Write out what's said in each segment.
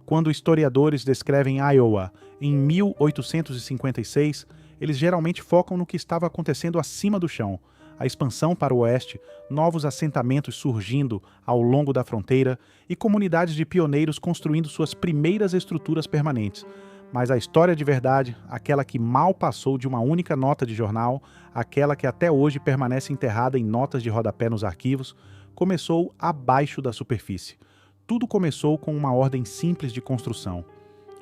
Quando historiadores descrevem Iowa em 1856, eles geralmente focam no que estava acontecendo acima do chão, a expansão para o oeste, novos assentamentos surgindo ao longo da fronteira e comunidades de pioneiros construindo suas primeiras estruturas permanentes. Mas a história de verdade, aquela que mal passou de uma única nota de jornal, aquela que até hoje permanece enterrada em notas de rodapé nos arquivos, começou abaixo da superfície. Tudo começou com uma ordem simples de construção.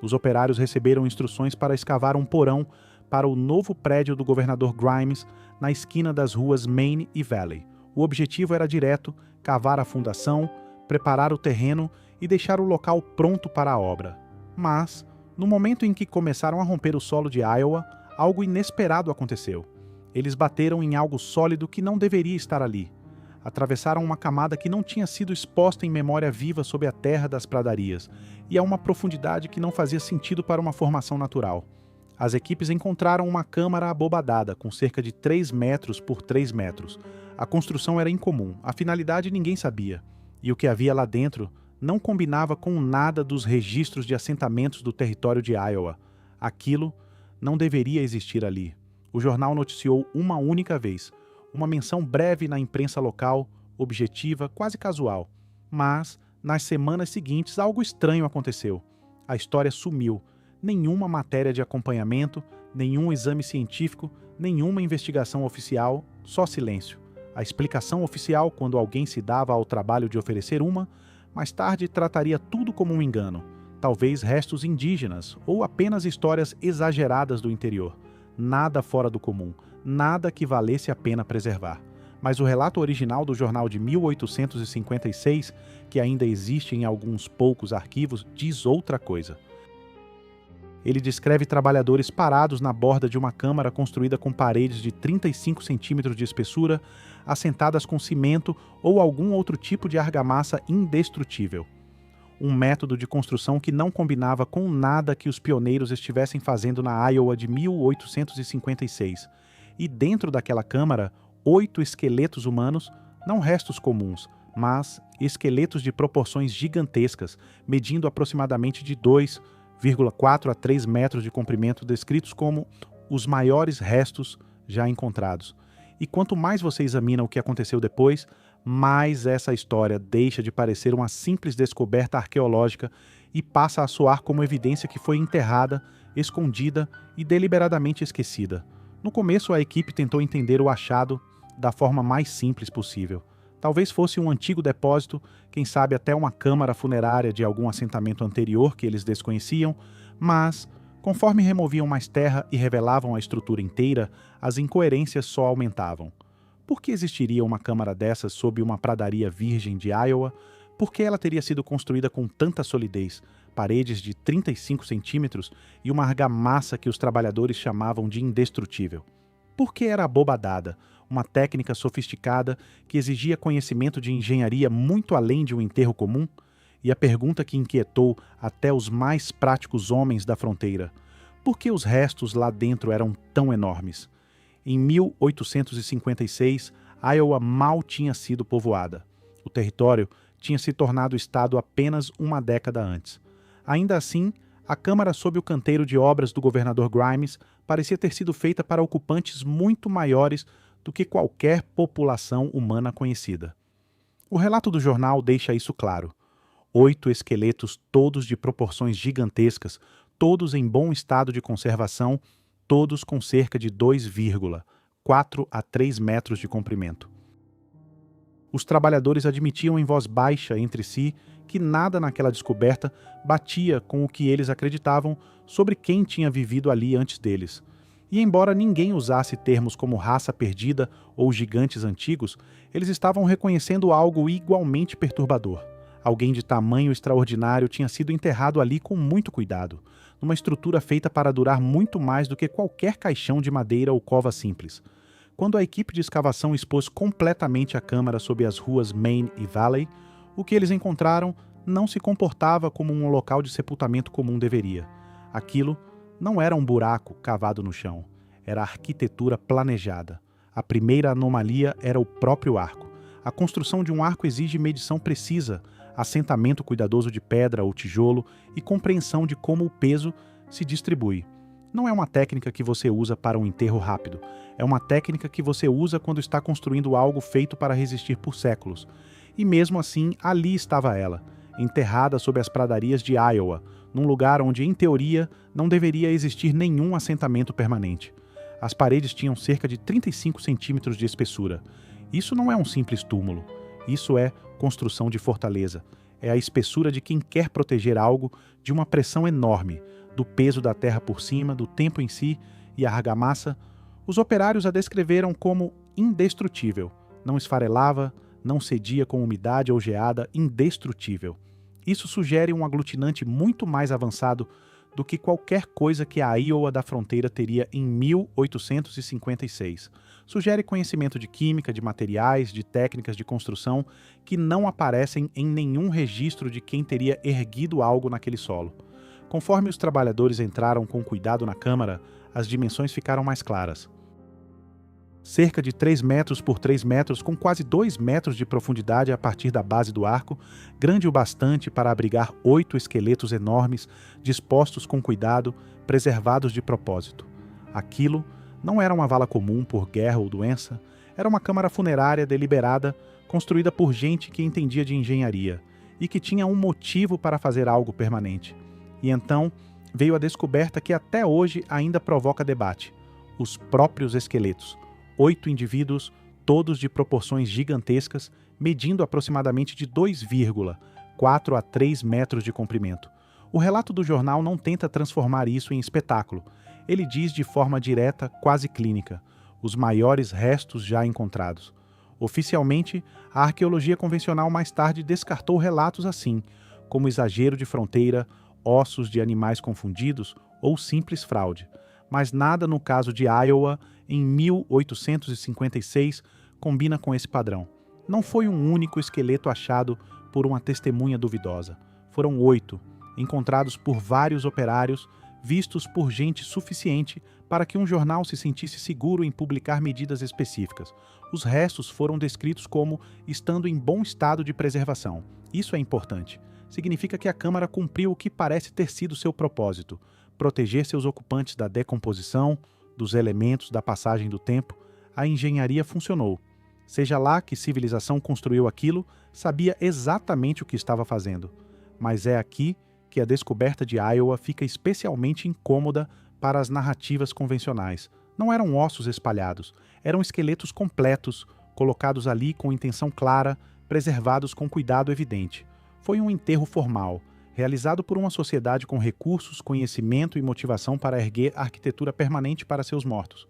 Os operários receberam instruções para escavar um porão para o novo prédio do governador Grimes, na esquina das ruas Main e Valley. O objetivo era direto: cavar a fundação, preparar o terreno e deixar o local pronto para a obra. Mas, no momento em que começaram a romper o solo de Iowa, algo inesperado aconteceu. Eles bateram em algo sólido que não deveria estar ali. Atravessaram uma camada que não tinha sido exposta em memória viva sob a terra das pradarias, e a uma profundidade que não fazia sentido para uma formação natural. As equipes encontraram uma câmara abobadada, com cerca de 3 metros por 3 metros. A construção era incomum, a finalidade ninguém sabia, e o que havia lá dentro não combinava com nada dos registros de assentamentos do território de Iowa. Aquilo não deveria existir ali. O jornal noticiou uma única vez, uma menção breve na imprensa local, objetiva, quase casual. Mas, nas semanas seguintes, algo estranho aconteceu. A história sumiu. Nenhuma matéria de acompanhamento, nenhum exame científico, nenhuma investigação oficial, só silêncio. A explicação oficial, quando alguém se dava ao trabalho de oferecer uma, mais tarde trataria tudo como um engano, talvez restos indígenas ou apenas histórias exageradas do interior. Nada fora do comum, nada que valesse a pena preservar. Mas o relato original do jornal de 1856, que ainda existe em alguns poucos arquivos, diz outra coisa. Ele descreve trabalhadores parados na borda de uma câmara construída com paredes de 35 centímetros de espessura, assentadas com cimento ou algum outro tipo de argamassa indestrutível. Um método de construção que não combinava com nada que os pioneiros estivessem fazendo na Iowa de 1856. E dentro daquela câmara, 8 esqueletos humanos, não restos comuns, mas esqueletos de proporções gigantescas, medindo aproximadamente de 2,4 a 3 metros de comprimento, descritos como os maiores restos já encontrados. E quanto mais você examina o que aconteceu depois, mais essa história deixa de parecer uma simples descoberta arqueológica e passa a soar como evidência que foi enterrada, escondida e deliberadamente esquecida. No começo, a equipe tentou entender o achado da forma mais simples possível. Talvez fosse um antigo depósito, quem sabe até uma câmara funerária de algum assentamento anterior que eles desconheciam, mas, conforme removiam mais terra e revelavam a estrutura inteira, as incoerências só aumentavam. Por que existiria uma câmara dessas sob uma pradaria virgem de Iowa? Por que ela teria sido construída com tanta solidez, paredes de 35 centímetros e uma argamassa que os trabalhadores chamavam de indestrutível? Por que era abobadada, uma técnica sofisticada que exigia conhecimento de engenharia muito além de um enterro comum? E a pergunta que inquietou até os mais práticos homens da fronteira: por que os restos lá dentro eram tão enormes? Em 1856, Iowa mal tinha sido povoada. O território tinha se tornado estado apenas uma década antes. Ainda assim, a câmara sob o canteiro de obras do governador Grimes parecia ter sido feita para ocupantes muito maiores do que qualquer população humana conhecida. O relato do jornal deixa isso claro. 8 esqueletos, todos de proporções gigantescas, todos em bom estado de conservação, todos com cerca de 2,4 a 3 metros de comprimento. Os trabalhadores admitiam em voz baixa entre si que nada naquela descoberta batia com o que eles acreditavam sobre quem tinha vivido ali antes deles. E embora ninguém usasse termos como raça perdida ou gigantes antigos, eles estavam reconhecendo algo igualmente perturbador. Alguém de tamanho extraordinário tinha sido enterrado ali com muito cuidado, numa estrutura feita para durar muito mais do que qualquer caixão de madeira ou cova simples. Quando a equipe de escavação expôs completamente a câmara sob as ruas Main e Valley, o que eles encontraram não se comportava como um local de sepultamento comum deveria. Aquilo não era um buraco cavado no chão, era arquitetura planejada. A primeira anomalia era o próprio arco. A construção de um arco exige medição precisa, assentamento cuidadoso de pedra ou tijolo e compreensão de como o peso se distribui. Não é uma técnica que você usa para um enterro rápido. É uma técnica que você usa quando está construindo algo feito para resistir por séculos. E mesmo assim, ali estava ela, enterrada sob as pradarias de Iowa, num lugar onde, em teoria, não deveria existir nenhum assentamento permanente. As paredes tinham cerca de 35 centímetros de espessura. Isso não é um simples túmulo. Isso é construção de fortaleza. É a espessura de quem quer proteger algo de uma pressão enorme, do peso da terra por cima, do tempo em si e a argamassa. Os operários a descreveram como indestrutível. Não esfarelava, não cedia com umidade ou geada, indestrutível. Isso sugere um aglutinante muito mais avançado do que qualquer coisa que a Iowa da fronteira teria em 1856. Sugere conhecimento de química, de materiais, de técnicas de construção que não aparecem em nenhum registro de quem teria erguido algo naquele solo. Conforme os trabalhadores entraram com cuidado na câmara, as dimensões ficaram mais claras. Cerca de 3 metros por 3 metros, com quase 2 metros de profundidade a partir da base do arco, grande o bastante para abrigar 8 esqueletos enormes, dispostos com cuidado, preservados de propósito. Aquilo não era uma vala comum por guerra ou doença, era uma câmara funerária deliberada, construída por gente que entendia de engenharia e que tinha um motivo para fazer algo permanente. E então veio a descoberta que até hoje ainda provoca debate: os próprios esqueletos. 8 indivíduos, todos de proporções gigantescas, medindo aproximadamente de 2,4 a 3 metros de comprimento. O relato do jornal não tenta transformar isso em espetáculo. Ele diz de forma direta, quase clínica, os maiores restos já encontrados. Oficialmente, a arqueologia convencional mais tarde descartou relatos assim, como exagero de fronteira, ossos de animais confundidos ou simples fraude. Mas nada no caso de Iowa, em 1856, combina com esse padrão. Não foi um único esqueleto achado por uma testemunha duvidosa. Foram 8, encontrados por vários operários, vistos por gente suficiente para que um jornal se sentisse seguro em publicar medidas específicas. Os restos foram descritos como estando em bom estado de preservação. Isso é importante. Significa que a Câmara cumpriu o que parece ter sido seu propósito: proteger seus ocupantes da decomposição, dos elementos da passagem do tempo. A engenharia funcionou. Seja lá que civilização construiu aquilo, sabia exatamente o que estava fazendo. Mas é aqui que a descoberta de Iowa fica especialmente incômoda para as narrativas convencionais. Não eram ossos espalhados, eram esqueletos completos, colocados ali com intenção clara, preservados com cuidado evidente. Foi um enterro formal, realizado por uma sociedade com recursos, conhecimento e motivação para erguer arquitetura permanente para seus mortos.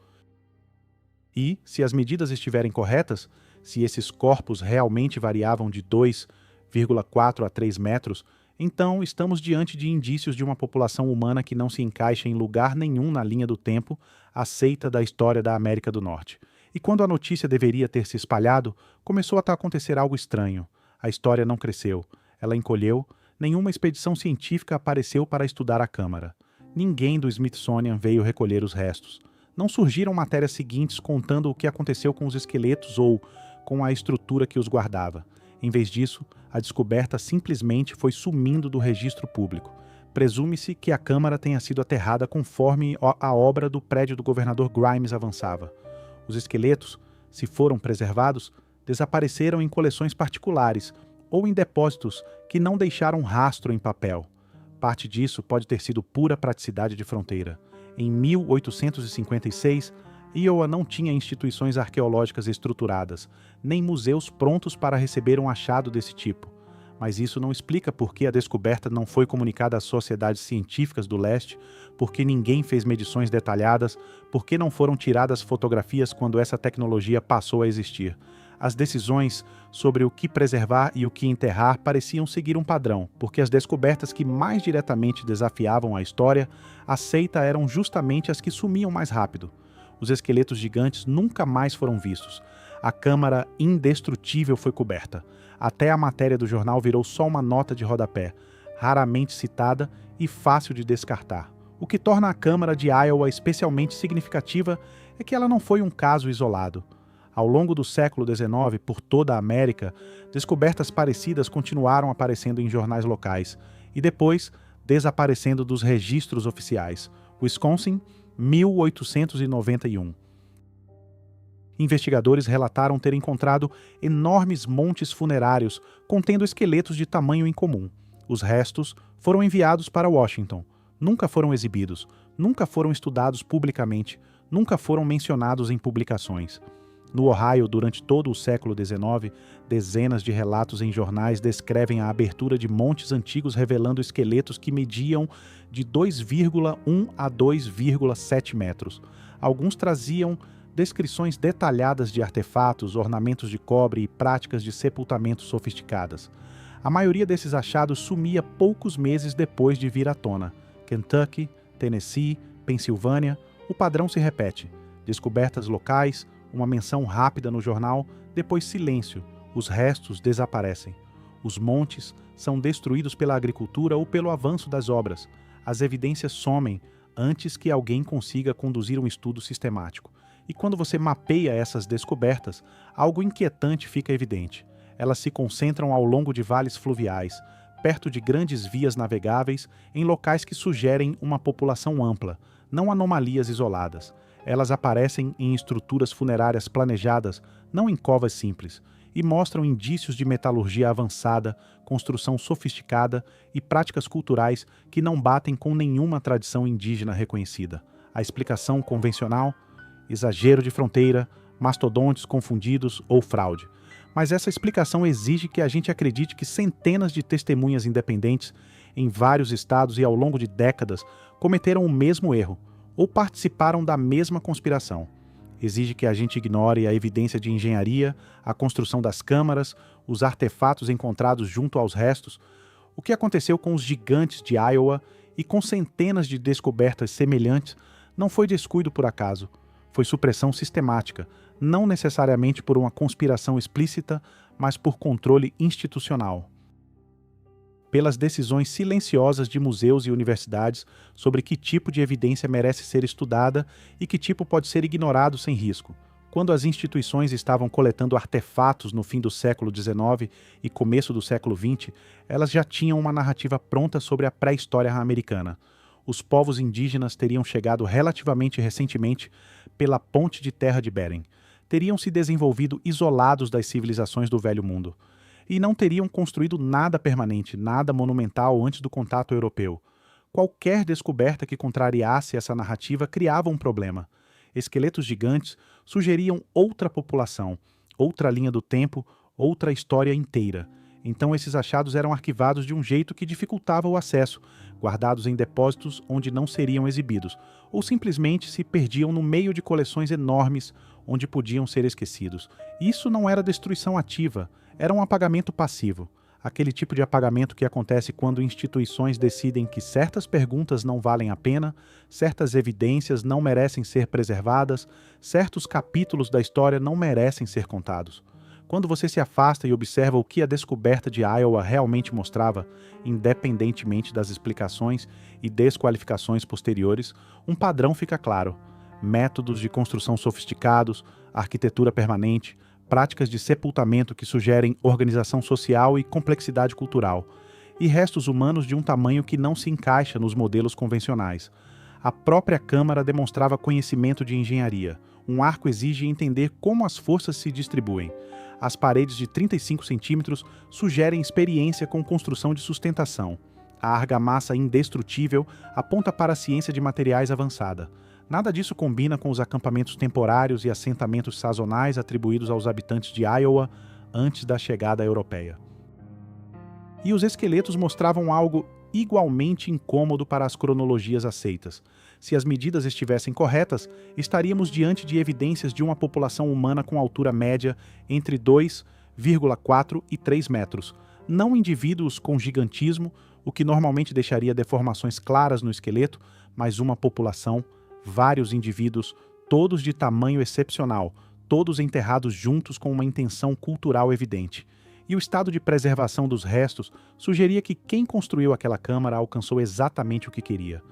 E, se as medidas estiverem corretas, se esses corpos realmente variavam de 2,4 a 3 metros, então estamos diante de indícios de uma população humana que não se encaixa em lugar nenhum na linha do tempo aceita da história da América do Norte. E quando a notícia deveria ter se espalhado, começou a acontecer algo estranho. A história não cresceu, ela encolheu. Nenhuma expedição científica apareceu para estudar a câmara. Ninguém do Smithsonian veio recolher os restos. Não surgiram matérias seguintes contando o que aconteceu com os esqueletos ou com a estrutura que os guardava. Em vez disso, a descoberta simplesmente foi sumindo do registro público. Presume-se que a câmara tenha sido aterrada conforme a obra do prédio do governador Grimes avançava. Os esqueletos, se foram preservados, desapareceram em coleções particulares ou em depósitos que não deixaram rastro em papel. Parte disso pode ter sido pura praticidade de fronteira. Em 1856, Iowa não tinha instituições arqueológicas estruturadas, nem museus prontos para receber um achado desse tipo. Mas isso não explica por que a descoberta não foi comunicada às sociedades científicas do leste, por que ninguém fez medições detalhadas, por que não foram tiradas fotografias quando essa tecnologia passou a existir. As decisões sobre o que preservar e o que enterrar pareciam seguir um padrão, porque as descobertas que mais diretamente desafiavam a história aceita eram justamente as que sumiam mais rápido. Os esqueletos gigantes nunca mais foram vistos. A câmara indestrutível foi coberta. Até a matéria do jornal virou só uma nota de rodapé, raramente citada e fácil de descartar. O que torna a câmara de Iowa especialmente significativa é que ela não foi um caso isolado. Ao longo do século XIX, por toda a América, descobertas parecidas continuaram aparecendo em jornais locais e depois desaparecendo dos registros oficiais. Wisconsin, 1891. Investigadores relataram ter encontrado enormes montes funerários contendo esqueletos de tamanho incomum. Os restos foram enviados para Washington. Nunca foram exibidos, nunca foram estudados publicamente, nunca foram mencionados em publicações. No Ohio, durante todo o século XIX, dezenas de relatos em jornais descrevem a abertura de montes antigos revelando esqueletos que mediam de 2,1 a 2,7 metros. Alguns traziam descrições detalhadas de artefatos, ornamentos de cobre e práticas de sepultamento sofisticadas. A maioria desses achados sumia poucos meses depois de vir à tona. Kentucky, Tennessee, Pensilvânia, o padrão se repete. Descobertas locais, uma menção rápida no jornal, depois silêncio, os restos desaparecem. Os montes são destruídos pela agricultura ou pelo avanço das obras. As evidências somem antes que alguém consiga conduzir um estudo sistemático. E quando você mapeia essas descobertas, algo inquietante fica evidente. Elas se concentram ao longo de vales fluviais, perto de grandes vias navegáveis, em locais que sugerem uma população ampla, não anomalias isoladas. Elas aparecem em estruturas funerárias planejadas, não em covas simples, e mostram indícios de metalurgia avançada, construção sofisticada e práticas culturais que não batem com nenhuma tradição indígena reconhecida. A explicação convencional: exagero de fronteira, mastodontes confundidos ou fraude. Mas essa explicação exige que a gente acredite que centenas de testemunhas independentes, em vários estados e ao longo de décadas, cometeram o mesmo erro, ou participaram da mesma conspiração. Exige que a gente ignore a evidência de engenharia, a construção das câmaras, os artefatos encontrados junto aos restos, o que aconteceu com os gigantes de Iowa e com centenas de descobertas semelhantes não foi descuido por acaso, foi supressão sistemática, não necessariamente por uma conspiração explícita, mas por controle institucional. Pelas decisões silenciosas de museus e universidades sobre que tipo de evidência merece ser estudada e que tipo pode ser ignorado sem risco. Quando as instituições estavam coletando artefatos no fim do século XIX e começo do século XX, elas já tinham uma narrativa pronta sobre a pré-história americana. Os povos indígenas teriam chegado relativamente recentemente pela ponte de terra de Bering. Teriam se desenvolvido isolados das civilizações do Velho Mundo. E não teriam construído nada permanente, nada monumental antes do contato europeu. Qualquer descoberta que contrariasse essa narrativa criava um problema. Esqueletos gigantes sugeriam outra população, outra linha do tempo, outra história inteira. Então esses achados eram arquivados de um jeito que dificultava o acesso, guardados em depósitos onde não seriam exibidos, ou simplesmente se perdiam no meio de coleções enormes onde podiam ser esquecidos. Isso não era destruição ativa, era um apagamento passivo. Aquele tipo de apagamento que acontece quando instituições decidem que certas perguntas não valem a pena, certas evidências não merecem ser preservadas, certos capítulos da história não merecem ser contados. Quando você se afasta e observa o que a descoberta de Iowa realmente mostrava, independentemente das explicações e desqualificações posteriores, um padrão fica claro. Métodos de construção sofisticados, arquitetura permanente, práticas de sepultamento que sugerem organização social e complexidade cultural, e restos humanos de um tamanho que não se encaixa nos modelos convencionais. A própria Câmara demonstrava conhecimento de engenharia. Um arco exige entender como as forças se distribuem. As paredes de 35 centímetros sugerem experiência com construção de sustentação. A argamassa indestrutível aponta para a ciência de materiais avançada. Nada disso combina com os acampamentos temporários e assentamentos sazonais atribuídos aos habitantes de Iowa antes da chegada europeia. E os esqueletos mostravam algo igualmente incômodo para as cronologias aceitas. Se as medidas estivessem corretas, estaríamos diante de evidências de uma população humana com altura média entre 2,4 e 3 metros, não indivíduos com gigantismo, o que normalmente deixaria deformações claras no esqueleto, mas uma população, vários indivíduos, todos de tamanho excepcional, todos enterrados juntos com uma intenção cultural evidente. E o estado de preservação dos restos sugeria que quem construiu aquela câmara alcançou exatamente o que queria.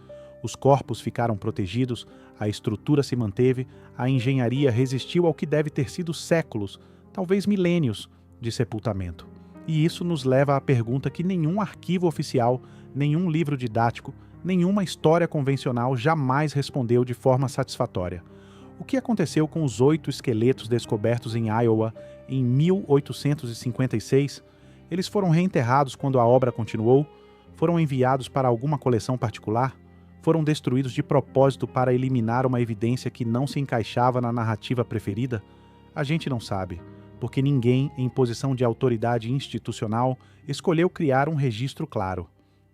Os corpos ficaram protegidos, a estrutura se manteve, a engenharia resistiu ao que deve ter sido séculos, talvez milênios, de sepultamento. E isso nos leva à pergunta que nenhum arquivo oficial, nenhum livro didático, nenhuma história convencional jamais respondeu de forma satisfatória. O que aconteceu com os 8 esqueletos descobertos em Iowa em 1856? Eles foram reenterrados quando a obra continuou? Foram enviados para alguma coleção particular? Foram destruídos de propósito para eliminar uma evidência que não se encaixava na narrativa preferida? A gente não sabe, porque ninguém, em posição de autoridade institucional, escolheu criar um registro claro.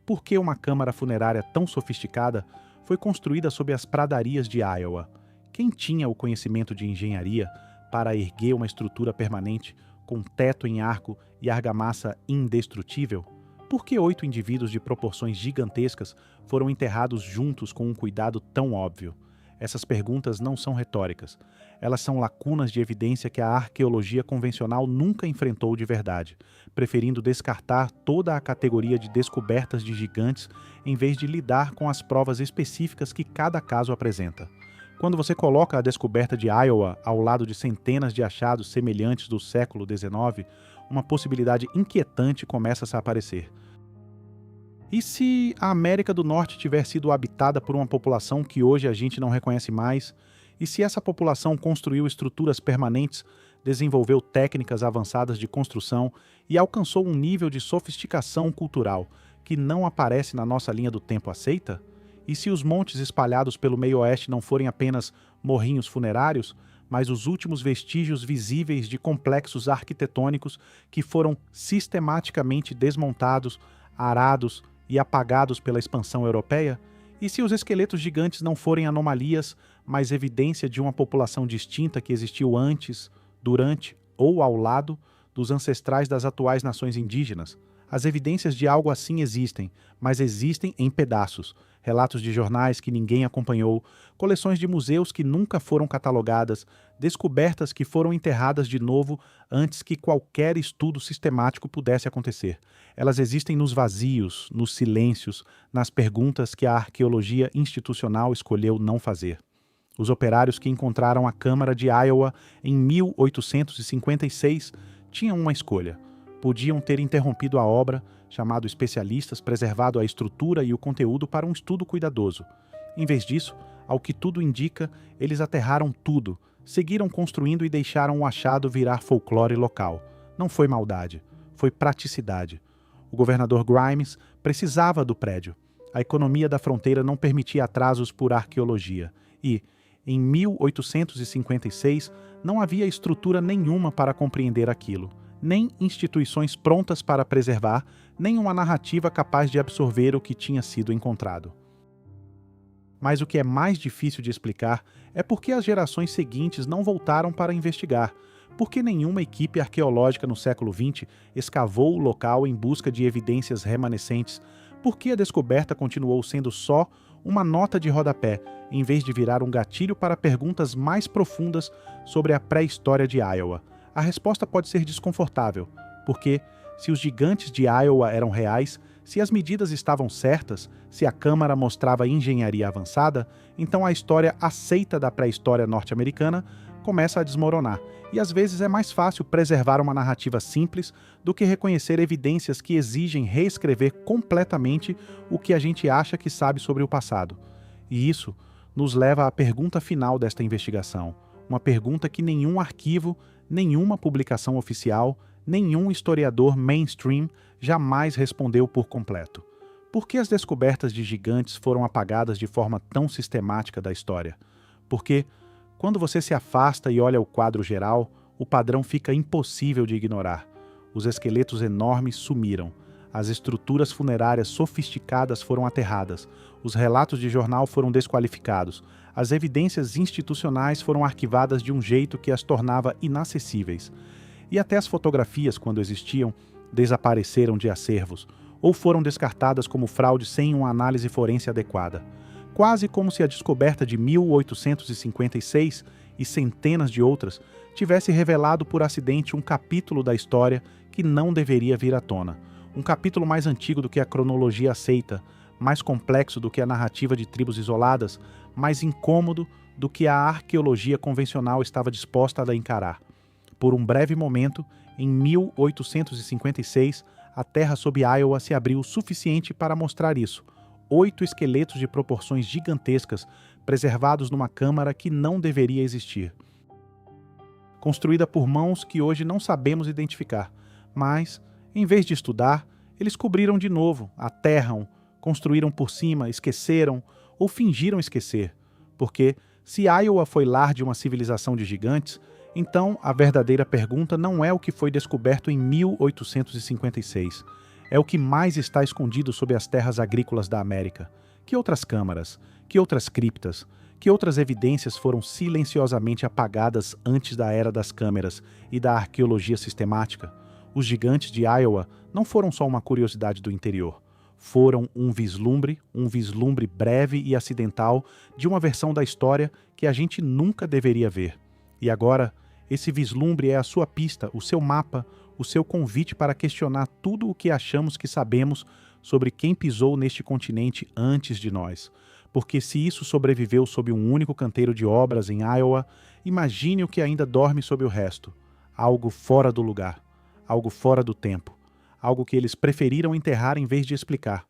Por que uma câmara funerária tão sofisticada foi construída sob as pradarias de Iowa? Quem tinha o conhecimento de engenharia para erguer uma estrutura permanente com teto em arco e argamassa indestrutível? Por que 8 indivíduos de proporções gigantescas foram enterrados juntos com um cuidado tão óbvio? Essas perguntas não são retóricas. Elas são lacunas de evidência que a arqueologia convencional nunca enfrentou de verdade, preferindo descartar toda a categoria de descobertas de gigantes em vez de lidar com as provas específicas que cada caso apresenta. Quando você coloca a descoberta de Iowa ao lado de centenas de achados semelhantes do século XIX, uma possibilidade inquietante começa a aparecer. E se a América do Norte tiver sido habitada por uma população que hoje a gente não reconhece mais? E se essa população construiu estruturas permanentes, desenvolveu técnicas avançadas de construção e alcançou um nível de sofisticação cultural que não aparece na nossa linha do tempo aceita? E se os montes espalhados pelo meio-oeste não forem apenas morrinhos funerários, mas os últimos vestígios visíveis de complexos arquitetônicos que foram sistematicamente desmontados, arados e apagados pela expansão europeia? E se os esqueletos gigantes não forem anomalias, mas evidência de uma população distinta que existiu antes, durante ou ao lado dos ancestrais das atuais nações indígenas? As evidências de algo assim existem, mas existem em pedaços. Relatos de jornais que ninguém acompanhou, coleções de museus que nunca foram catalogadas, descobertas que foram enterradas de novo antes que qualquer estudo sistemático pudesse acontecer. Elas existem nos vazios, nos silêncios, nas perguntas que a arqueologia institucional escolheu não fazer. Os operários que encontraram a Câmara de Iowa em 1856 tinham uma escolha. Podiam ter interrompido a obra, chamado especialistas, preservado a estrutura e o conteúdo para um estudo cuidadoso. Em vez disso, ao que tudo indica, eles aterraram tudo, seguiram construindo e deixaram o achado virar folclore local. Não foi maldade, foi praticidade. O governador Grimes precisava do prédio. A economia da fronteira não permitia atrasos por arqueologia. E, em 1856, não havia estrutura nenhuma para compreender aquilo. Nem instituições prontas para preservar, nem uma narrativa capaz de absorver o que tinha sido encontrado. Mas o que é mais difícil de explicar é por que as gerações seguintes não voltaram para investigar, por que nenhuma equipe arqueológica no século XX escavou o local em busca de evidências remanescentes, por que a descoberta continuou sendo só uma nota de rodapé, em vez de virar um gatilho para perguntas mais profundas sobre a pré-história de Iowa. A resposta pode ser desconfortável, porque, se os gigantes de Iowa eram reais, se as medidas estavam certas, se a Câmara mostrava engenharia avançada, então a história aceita da pré-história norte-americana começa a desmoronar, e às vezes é mais fácil preservar uma narrativa simples do que reconhecer evidências que exigem reescrever completamente o que a gente acha que sabe sobre o passado. E isso nos leva à pergunta final desta investigação, uma pergunta que nenhum arquivo, nenhuma publicação oficial, nenhum historiador mainstream jamais respondeu por completo. Por que as descobertas de gigantes foram apagadas de forma tão sistemática da história? Porque, quando você se afasta e olha o quadro geral, o padrão fica impossível de ignorar. Os esqueletos enormes sumiram. As estruturas funerárias sofisticadas foram aterradas. Os relatos de jornal foram desqualificados. As evidências institucionais foram arquivadas de um jeito que as tornava inacessíveis. E até as fotografias, quando existiam, desapareceram de acervos, ou foram descartadas como fraude sem uma análise forense adequada. Quase como se a descoberta de 1856 e centenas de outras tivesse revelado por acidente um capítulo da história que não deveria vir à tona. Um capítulo mais antigo do que a cronologia aceita, mais complexo do que a narrativa de tribos isoladas, mais incômodo do que a arqueologia convencional estava disposta a encarar. Por um breve momento, em 1856, a terra sob Iowa se abriu o suficiente para mostrar isso. 8 esqueletos de proporções gigantescas, preservados numa câmara que não deveria existir. Construída por mãos que hoje não sabemos identificar, mas, em vez de estudar, eles cobriram de novo, aterram, construíram por cima, esqueceram ou fingiram esquecer, porque se Iowa foi lar de uma civilização de gigantes, então a verdadeira pergunta não é o que foi descoberto em 1856, é o que mais está escondido sob as terras agrícolas da América. Que outras câmaras, que outras criptas, que outras evidências foram silenciosamente apagadas antes da era das câmeras e da arqueologia sistemática? Os gigantes de Iowa não foram só uma curiosidade do interior. Foram um vislumbre breve e acidental de uma versão da história que a gente nunca deveria ver. E agora, esse vislumbre é a sua pista, o seu mapa, o seu convite para questionar tudo o que achamos que sabemos sobre quem pisou neste continente antes de nós. Porque se isso sobreviveu sob um único canteiro de obras em Iowa, imagine o que ainda dorme sob o resto. Algo fora do lugar, algo fora do tempo, algo que eles preferiram enterrar em vez de explicar.